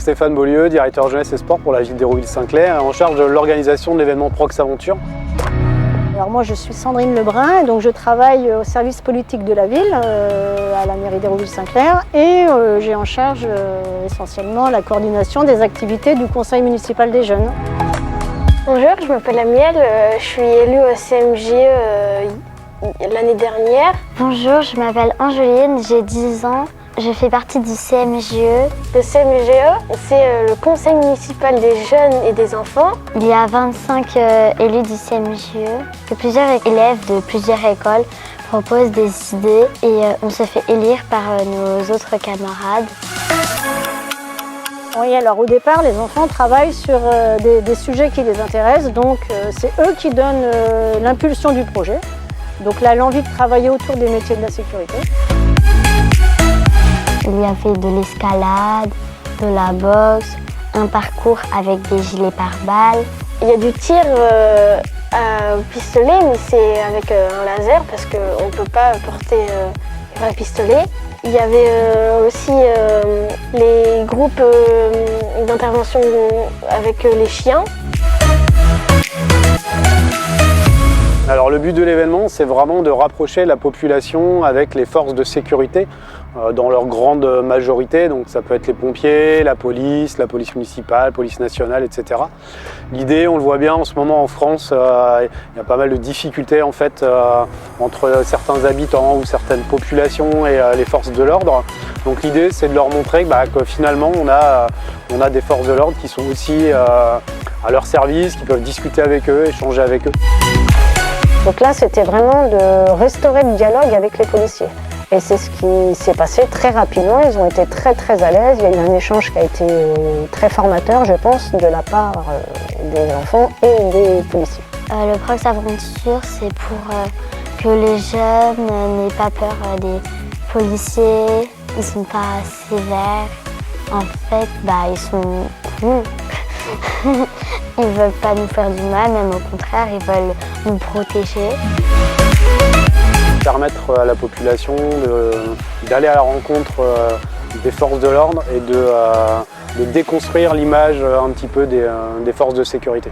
Stéphane Beaulieu, directeur jeunesse et sport pour la ville d'Hérouville-Saint-Clair, en charge de l'organisation de l'événement Prox Aventure. Alors moi je suis Sandrine Lebrun et donc je travaille au service politique de la ville, à la mairie d'Hérouville-Saint-Clair et j'ai en charge essentiellement la coordination des activités du conseil municipal des jeunes. Bonjour, je m'appelle Amiel, je suis élue au CMJE l'année dernière. Bonjour, je m'appelle Angeline, j'ai 10 ans. Je fais partie du CMJE. Le CMJE, c'est le conseil municipal des jeunes et des enfants. Il y a 25 élus du CMJE. Plusieurs élèves de plusieurs écoles proposent des idées et on se fait élire par nos autres camarades. Oui, alors au départ, les enfants travaillent sur des sujets qui les intéressent, donc c'est eux qui donnent l'impulsion du projet. Donc là, l'envie de travailler autour des métiers de la sécurité. Il y avait de l'escalade, de la boxe, un parcours avec des gilets pare-balles. Il y a du tir à pistolet, mais c'est avec un laser parce qu'on ne peut pas porter un pistolet. Il y avait aussi les groupes d'intervention avec les chiens. Alors le but de l'événement, c'est vraiment de rapprocher la population avec les forces de sécurité dans leur grande majorité. Donc ça peut être les pompiers, la police municipale, la police nationale, etc. L'idée, on le voit bien en ce moment en France, il y a pas mal de difficultés en fait entre certains habitants ou certaines populations et les forces de l'ordre. Donc l'idée, c'est de leur montrer que finalement on a des forces de l'ordre qui sont aussi à leur service, qui peuvent discuter avec eux, échanger avec eux. Donc là, c'était vraiment de restaurer le dialogue avec les policiers. Et c'est ce qui s'est passé très rapidement. Ils ont été très à l'aise. Il y a eu un échange qui a été très formateur, je pense, de la part des enfants et des policiers. Le Prox Aventure, c'est pour que les jeunes n'aient pas peur des policiers. Ils ne sont pas sévères. En fait, ils sont cool. Ils ne veulent pas nous faire du mal, même au contraire, ils veulent nous protéger. Permettre à la population d'aller à la rencontre des forces de l'ordre et de déconstruire l'image un petit peu des forces de sécurité.